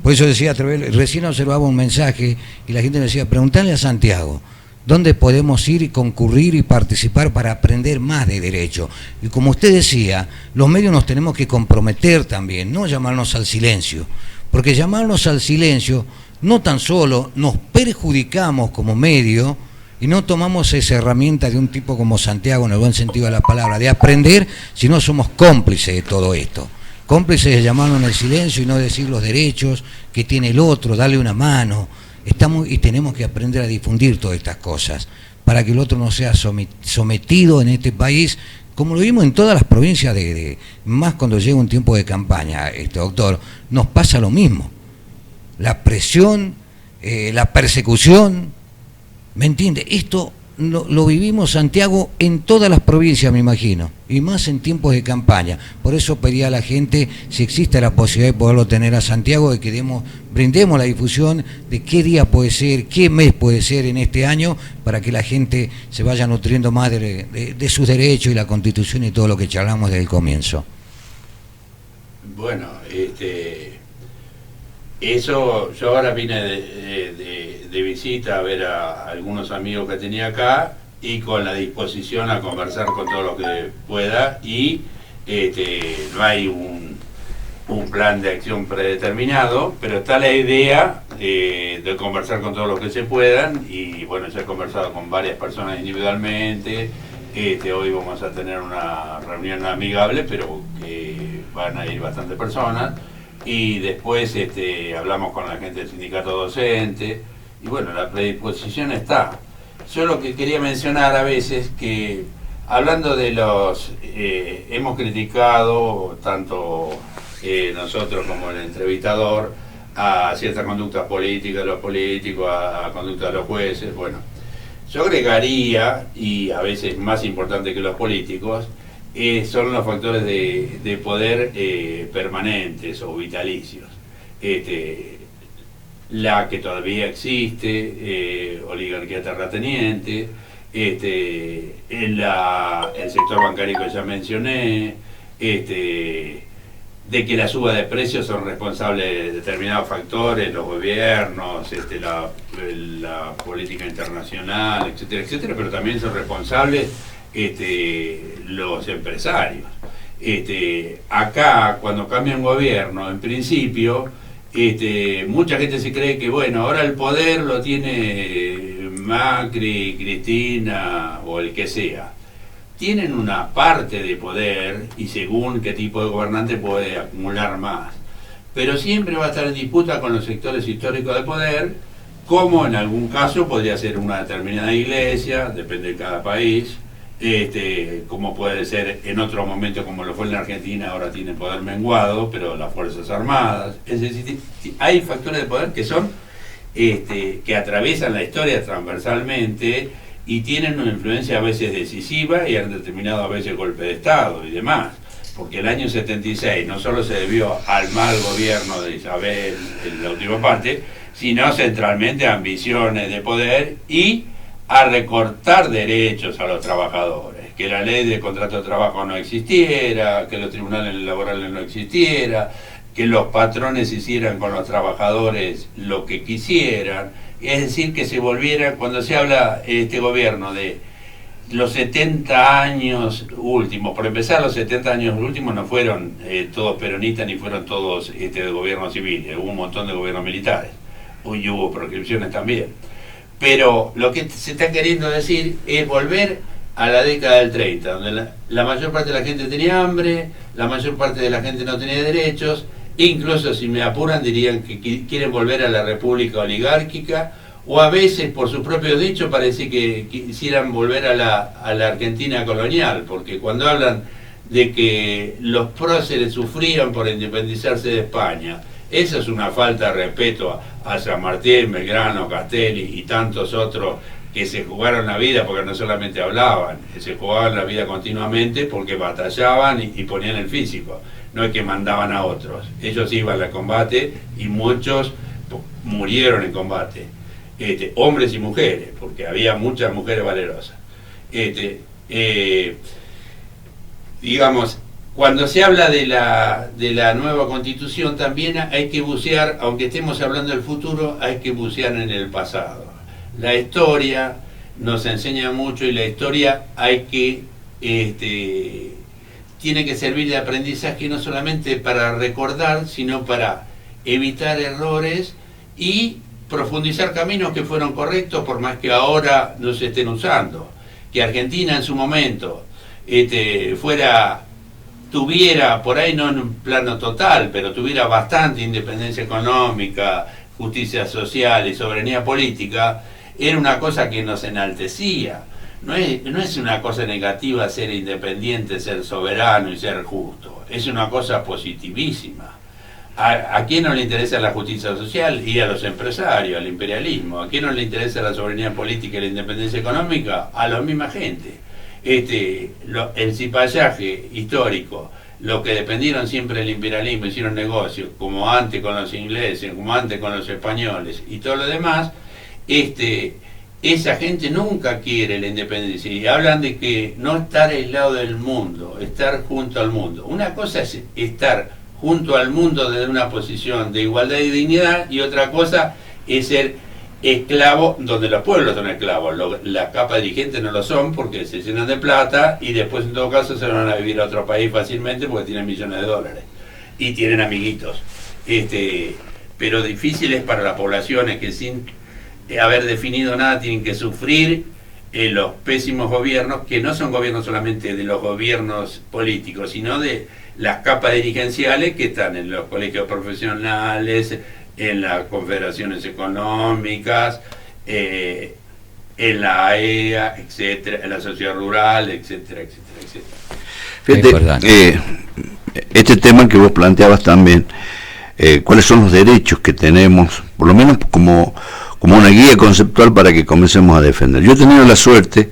Por eso decía, recién observaba un mensaje y la gente me decía, preguntale a Santiago, ¿dónde podemos ir y concurrir y participar para aprender más de derecho? Y como usted decía, los medios nos tenemos que comprometer también, no llamarnos al silencio, porque llamarnos al silencio no tan solo nos perjudicamos como medio y no tomamos esa herramienta de un tipo como Santiago, en el buen sentido de la palabra, de aprender, sino somos cómplices de todo esto. cómplices de llamarlo en el silencio y no decir los derechos que tiene el otro, darle una mano. Y tenemos que aprender a difundir todas estas cosas para que el otro no sea sometido en este país, como lo vimos en todas las provincias, más cuando llega un tiempo de campaña, doctor, nos pasa lo mismo. La presión, la persecución, ¿me entiende? Esto lo vivimos, Santiago, en todas las provincias, me imagino, y más en tiempos de campaña. Por eso pedía a la gente, si existe la posibilidad de poderlo tener a Santiago, de que brindemos la difusión de qué día puede ser, qué mes puede ser en este año, para que la gente se vaya nutriendo más de sus derechos y la Constitución y todo lo que charlamos desde el comienzo. Bueno, eso, yo ahora vine de visita a ver a algunos amigos que tenía acá y con la disposición a conversar con todo lo que pueda, y no hay un plan de acción predeterminado, pero está la idea de conversar con todos los que se puedan, y bueno, ya he conversado con varias personas individualmente. Hoy vamos a tener una reunión amigable, pero van a ir bastantes personas, y después hablamos con la gente del sindicato docente, y bueno, la predisposición está. Yo lo que quería mencionar a veces, que hablando de hemos criticado tanto nosotros como el entrevistador a ciertas conductas políticas de los políticos, a conductas de los jueces. Bueno, yo agregaría, y a veces más importante que los políticos, son los factores de poder permanentes o vitalicios. La que todavía existe, oligarquía terrateniente, el sector bancario que ya mencioné, de que la suba de precios son responsables de determinados factores, los gobiernos, la política internacional, etcétera, etcétera, pero también son responsables los empresarios. Acá, cuando cambia un gobierno, en principio, mucha gente se cree que, bueno, ahora el poder lo tiene Macri, Cristina o el que sea. Tienen una parte de poder, y según qué tipo de gobernante puede acumular más, pero siempre va a estar en disputa con los sectores históricos de poder, como en algún caso podría ser una determinada iglesia, depende de cada país, como puede ser en otro momento, como lo fue en la Argentina, ahora tiene poder menguado, pero las Fuerzas Armadas. Es decir, hay factores de poder que son que atraviesan la historia transversalmente y tienen una influencia a veces decisiva, y han determinado a veces golpe de Estado y demás, porque el año 76 no solo se debió al mal gobierno de Isabel en la última parte, sino centralmente a ambiciones de poder y a recortar derechos a los trabajadores, que la ley de contrato de trabajo no existiera, que los tribunales laborales no existieran, que los patrones hicieran con los trabajadores lo que quisieran. Es decir, que se volviera, cuando se habla este gobierno de los 70 años últimos, por empezar, los 70 años últimos no fueron todos peronistas ni fueron todos de gobierno civil, hubo un montón de gobiernos militares, hoy hubo proscripciones también. Pero lo que se está queriendo decir es volver a la década del 30, donde la mayor parte de la gente tenía hambre, la mayor parte de la gente no tenía derechos. Incluso, si me apuran, dirían que quieren volver a la república oligárquica, o a veces, por su propio dicho, parece que quisieran volver a la Argentina colonial, porque cuando hablan de que los próceres sufrían por independizarse de España, esa es una falta de respeto a San Martín, Belgrano, Castelli y tantos otros que se jugaron la vida, porque no solamente hablaban, se jugaban la vida continuamente porque batallaban y ponían el físico. No es que mandaban a otros, ellos iban al combate y muchos murieron en combate, hombres y mujeres, porque había muchas mujeres valerosas. Digamos, cuando se habla de la nueva constitución, también hay que bucear, aunque estemos hablando del futuro, hay que bucear en el pasado. La historia nos enseña mucho, y la historia hay que tiene que servir de aprendizaje, no solamente para recordar, sino para evitar errores y profundizar caminos que fueron correctos, por más que ahora no se estén usando. Que Argentina en su momento fuera tuviera, por ahí no en un plano total, pero tuviera bastante independencia económica, justicia social y soberanía política, era una cosa que nos enaltecía. No es una cosa negativa ser independiente, ser soberano y ser justo. Es una cosa positivísima. ¿A quién no le interesa la justicia social? Y a los empresarios, al imperialismo. ¿A quién no le interesa la soberanía política y la independencia económica? A la misma gente. El cipallaje histórico, los que dependieron siempre del imperialismo, hicieron negocios, como antes con los ingleses, como antes con los españoles y todo lo demás, esa gente nunca quiere la independencia y hablan de que no estar aislado del mundo, estar junto al mundo. Una cosa es estar junto al mundo desde una posición de igualdad y dignidad, y otra cosa es ser esclavo donde los pueblos son esclavos. Las capas dirigentes no lo son porque se llenan de plata y después en todo caso se van a vivir a otro país fácilmente porque tienen millones de dólares y tienen amiguitos. Pero difícil es para las poblaciones que sin haber definido nada tienen que sufrir los pésimos gobiernos, que no son gobiernos solamente de los gobiernos políticos, sino de las capas dirigenciales que están en los colegios profesionales, en las confederaciones económicas, en la AEA, etcétera, en la sociedad rural, etcétera, etcétera, etcétera. Fíjate, este tema que vos planteabas también, cuáles son los derechos que tenemos, por lo menos como una guía conceptual para que comencemos a defender. Yo he tenido la suerte,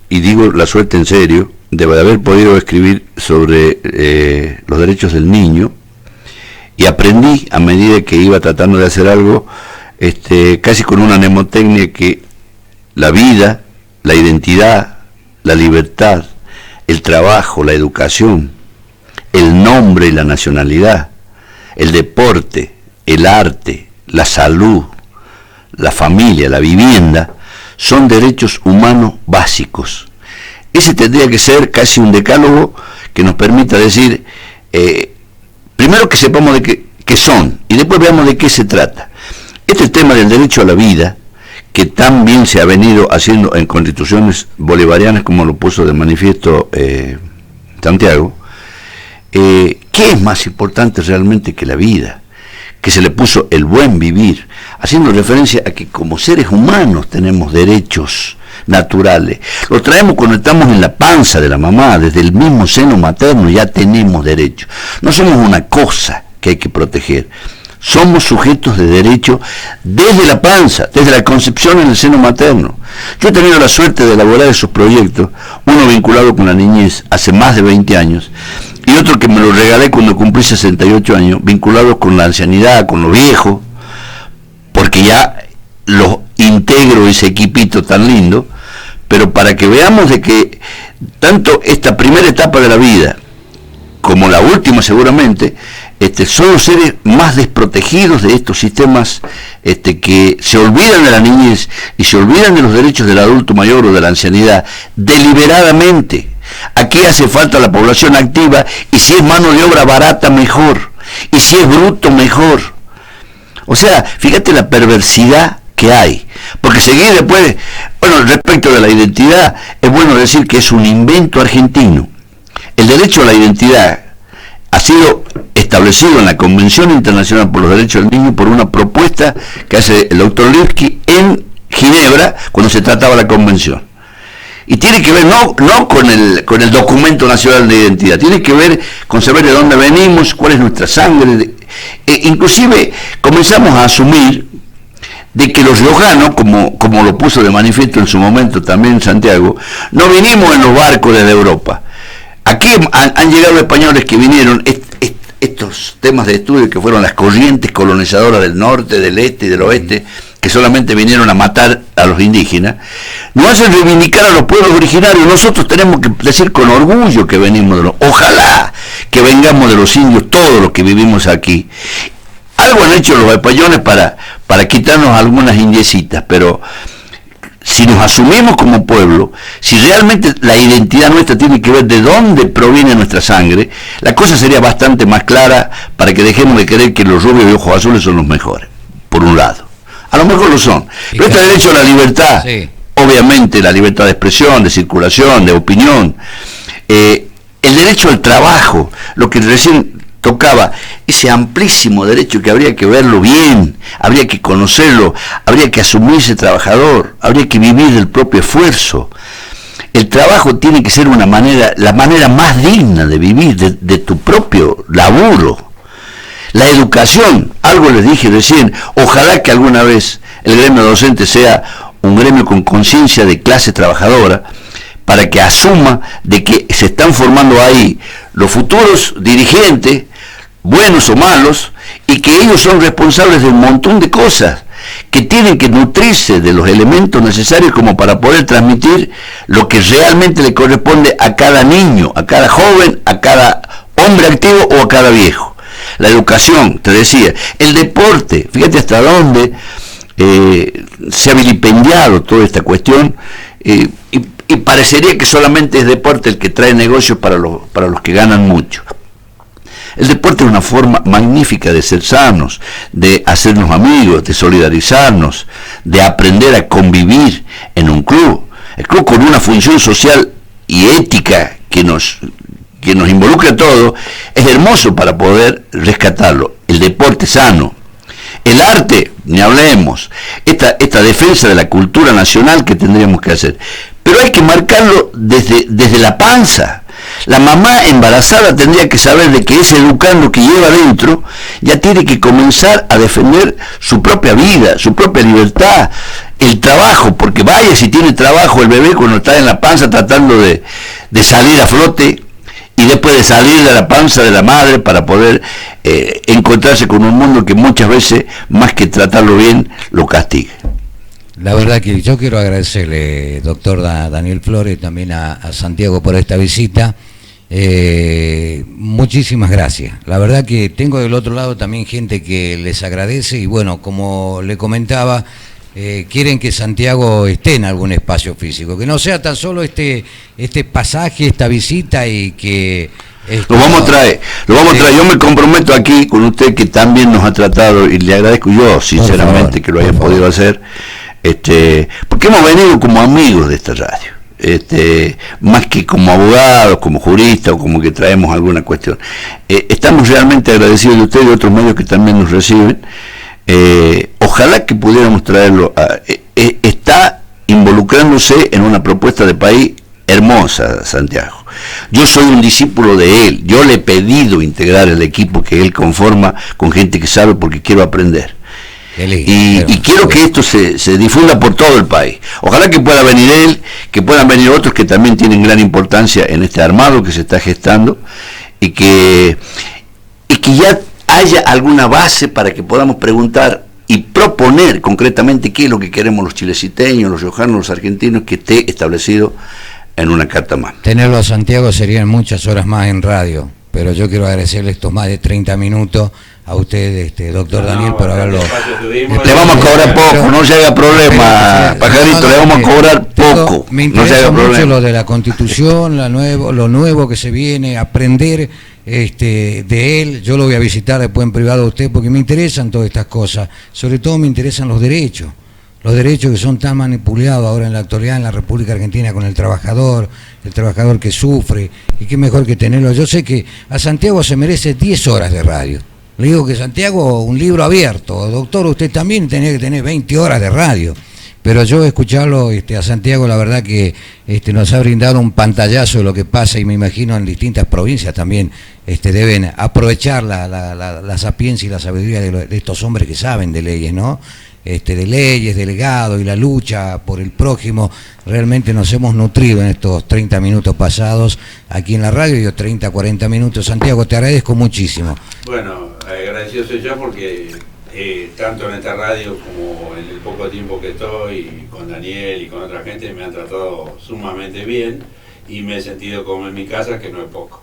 y digo la suerte en serio, de haber podido escribir sobre los derechos del niño, y aprendí a medida que iba tratando de hacer algo, casi con una mnemotecnia, que la vida, la identidad, la libertad, el trabajo, la educación, el nombre y la nacionalidad, el deporte, el arte, la salud, la familia, la vivienda, son derechos humanos básicos. Ese tendría que ser casi un decálogo que nos permita decir, primero que sepamos de qué son, y después veamos de qué se trata. Este tema del derecho a la vida, que tan bien se ha venido haciendo en constituciones bolivarianas, como lo puso de manifiesto Santiago, ¿qué es más importante realmente que la vida? Que se le puso el buen vivir, haciendo referencia a que como seres humanos tenemos derechos naturales. Los traemos cuando estamos en la panza de la mamá, desde el mismo seno materno ya tenemos derechos. No somos una cosa que hay que proteger, somos sujetos de derecho desde la panza, desde la concepción en el seno materno. Yo he tenido la suerte de elaborar esos proyectos, uno vinculado con la niñez hace más de 20 años, y otro que me lo regalé cuando cumplí 68 años, vinculados con la ancianidad, con lo viejo, porque ya los integro ese equipito tan lindo, pero para que veamos de que tanto esta primera etapa de la vida, como la última seguramente, son los seres más desprotegidos de estos sistemas que se olvidan de la niñez y se olvidan de los derechos del adulto mayor o de la ancianidad deliberadamente. Aquí hace falta la población activa, y si es mano de obra barata, mejor, y si es bruto, mejor. O sea, fíjate la perversidad que hay, porque seguir después, bueno, respecto de la identidad, es bueno decir que es un invento argentino. El derecho a la identidad ha sido establecido en la Convención Internacional por los Derechos del Niño por una propuesta que hace el doctor Lipsky en Ginebra cuando se trataba la convención. Y tiene que ver no con el documento nacional de identidad, tiene que ver con saber de dónde venimos, cuál es nuestra sangre. Inclusive comenzamos a asumir de que los riojanos, como lo puso de manifiesto en su momento también Santiago, no vinimos en los barcos desde Europa. Aquí han llegado españoles que vinieron, estos temas de estudio que fueron las corrientes colonizadoras del norte, del este y del oeste, que solamente vinieron a matar a los indígenas, nos hacen reivindicar a los pueblos originarios. Nosotros tenemos que decir con orgullo que venimos de los... Ojalá que vengamos de los indios, todos los que vivimos aquí. Algo han hecho los españoles para quitarnos algunas indiecitas, pero si nos asumimos como pueblo, si realmente la identidad nuestra tiene que ver de dónde proviene nuestra sangre, la cosa sería bastante más clara para que dejemos de creer que los rubios y ojos azules son los mejores, por un lado. A lo mejor lo son, pero este derecho a la libertad, sí, obviamente la libertad de expresión, de circulación, de opinión, es el derecho al trabajo, lo que recién tocaba, ese amplísimo derecho que habría que verlo bien, habría que conocerlo, habría que asumirse trabajador, habría que vivir del propio esfuerzo. El trabajo tiene que ser la manera más digna de vivir, de tu propio laburo. La educación, algo les dije recién, ojalá que alguna vez el gremio docente sea un gremio con conciencia de clase trabajadora, para que asuma de que se están formando ahí los futuros dirigentes, buenos o malos, y que ellos son responsables de un montón de cosas, que tienen que nutrirse de los elementos necesarios como para poder transmitir lo que realmente le corresponde a cada niño, a cada joven, a cada hombre activo o a cada viejo. La educación, te decía, el deporte, fíjate hasta dónde se ha vilipendiado toda esta cuestión, y parecería que solamente es deporte el que trae negocios para los que ganan mucho. El deporte es una forma magnífica de ser sanos, de hacernos amigos, de solidarizarnos, de aprender a convivir en un club. El club, con una función social y ética que nos involucra a todos, es hermoso para poder rescatarlo. El deporte sano. El arte, ni hablemos, esta defensa de la cultura nacional que tendríamos que hacer. Pero hay que marcarlo desde la panza. La mamá embarazada tendría que saber de que ese educando que lleva dentro ya tiene que comenzar a defender su propia vida, su propia libertad, el trabajo, porque vaya si tiene trabajo el bebé cuando está en la panza tratando de salir a flote, y después de salir de la panza de la madre para poder encontrarse con un mundo que muchas veces, más que tratarlo bien, lo castiga. La verdad que yo quiero agradecerle, doctor Daniel Flores, también a Santiago por esta visita. Muchísimas gracias. La verdad que tengo del otro lado también gente que les agradece y bueno, como le comentaba, quieren que Santiago esté en algún espacio físico, que no sea tan solo este pasaje, esta visita y que... Lo vamos a traer. Yo me comprometo aquí con usted que también nos ha tratado y le agradezco yo sinceramente que lo hayan podido hacer. Porque hemos venido como amigos de esta radio, más que como abogados, como juristas o como que traemos alguna cuestión. Estamos realmente agradecidos de ustedes y de otros medios que también nos reciben. Ojalá que pudiéramos traerlo. Está involucrándose en una propuesta de país hermosa, Santiago. Yo soy un discípulo de él. Yo le he pedido integrar el equipo que él conforma con gente que sabe porque quiero aprender. Y quiero que esto se difunda por todo el país. Ojalá que pueda venir él, que puedan venir otros que también tienen gran importancia en este armado que se está gestando y que ya haya alguna base para que podamos preguntar y proponer concretamente qué es lo que queremos los chileciteños, los riojanos, los argentinos, que esté establecido en una carta más. Tenerlo a Santiago serían muchas horas más en radio, pero yo quiero agradecerle estos más de 30 minutos a usted, doctor Daniel, por haberlo... Le vamos a cobrar poco, no se haga problema, pajarito, le vamos a cobrar poco. Me interesa mucho lo de la Constitución, lo nuevo que se viene, aprender de él. Yo lo voy a visitar después en privado a usted porque me interesan todas estas cosas, sobre todo me interesan los derechos que son tan manipulados ahora en la actualidad en la República Argentina con el trabajador que sufre, y qué mejor que tenerlo. Yo sé que a Santiago se merece 10 horas de radio. Le digo que Santiago, un libro abierto. Doctor, usted también tenía que tener 20 horas de radio. Pero yo escucharlo a Santiago, la verdad que nos ha brindado un pantallazo de lo que pasa, y me imagino en distintas provincias también deben aprovechar la sapiencia y la sabiduría de estos hombres que saben de leyes, ¿no? De leyes, de legado y la lucha por el prójimo. Realmente nos hemos nutrido en estos 30 minutos pasados aquí en la radio, yo 30, 40 minutos. Santiago, te agradezco muchísimo. Bueno, agradecido soy yo porque tanto en esta radio como en el poco tiempo que estoy con Daniel y con otra gente me han tratado sumamente bien y me he sentido como en mi casa, que no es poco.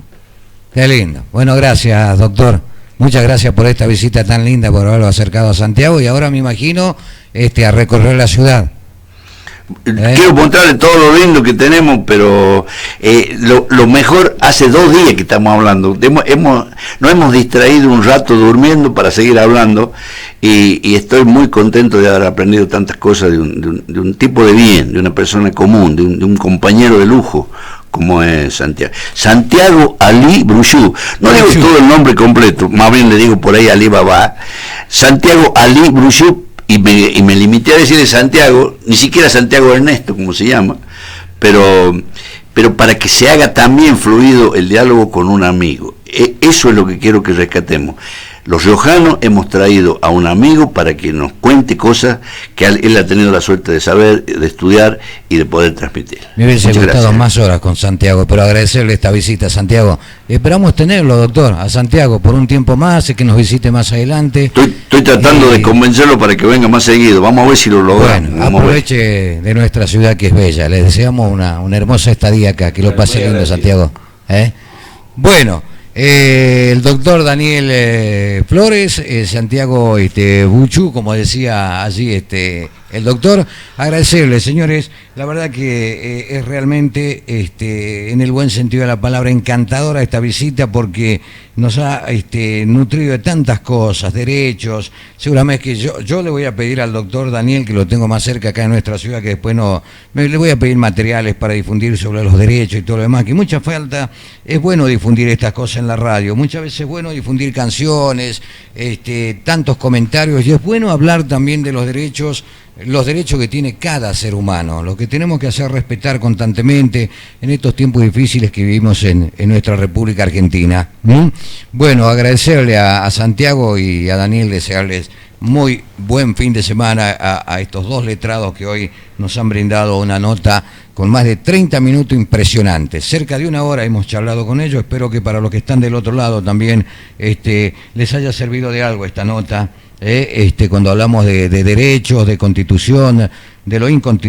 Qué lindo. Bueno, gracias, doctor. Muchas gracias por esta visita tan linda, por haberlo acercado a Santiago, y ahora me imagino a recorrer la ciudad. Quiero contarle todo lo lindo que tenemos, pero lo mejor, hace 2 días que estamos hablando, nos hemos distraído un rato durmiendo para seguir hablando, y estoy muy contento de haber aprendido tantas cosas de un tipo de bien, de una persona común, de un compañero de lujo, como es Santiago. Santiago Ali Bruchú. No digo todo el nombre completo, más bien le digo por ahí Ali Baba. Santiago Ali Bruchú, y me limité a decirle Santiago, ni siquiera Santiago Ernesto, como se llama, pero para que se haga también fluido el diálogo con un amigo. Eso es lo que quiero que rescatemos. Los riojanos hemos traído a un amigo para que nos cuente cosas que él ha tenido la suerte de saber, de estudiar y de poder transmitir. Me hubiese gustado más horas con Santiago, pero agradecerle esta visita, Santiago. Esperamos tenerlo, doctor, a Santiago por un tiempo más, que nos visite más adelante. Estoy tratando de convencerlo para que venga más seguido. Vamos a ver si lo logramos. Bueno, aproveche de nuestra ciudad que es bella. Les deseamos una hermosa estadía acá. Que lo pase lindo, Santiago. Bueno. El doctor Daniel Flores, Santiago Buchú, como decía allí el doctor, agradecerle, señores, la verdad que es realmente, en el buen sentido de la palabra, encantadora esta visita porque nos ha nutrido de tantas cosas, derechos. Seguramente que yo le voy a pedir al doctor Daniel, que lo tengo más cerca acá en nuestra ciudad, que después le voy a pedir materiales para difundir sobre los derechos y todo lo demás, que mucha falta. Es bueno difundir estas cosas en la radio, muchas veces es bueno difundir canciones, tantos comentarios, y es bueno hablar también de los derechos que tiene cada ser humano, lo que tenemos que hacer respetar constantemente en estos tiempos difíciles que vivimos en nuestra República Argentina. Bueno, agradecerle a Santiago y a Daniel, desearles muy buen fin de semana a estos dos letrados que hoy nos han brindado una nota con más de 30 minutos impresionantes. Cerca de una hora hemos charlado con ellos. Espero que para los que están del otro lado también les haya servido de algo esta nota. Cuando hablamos de derechos, de constitución, de lo inconstitucional.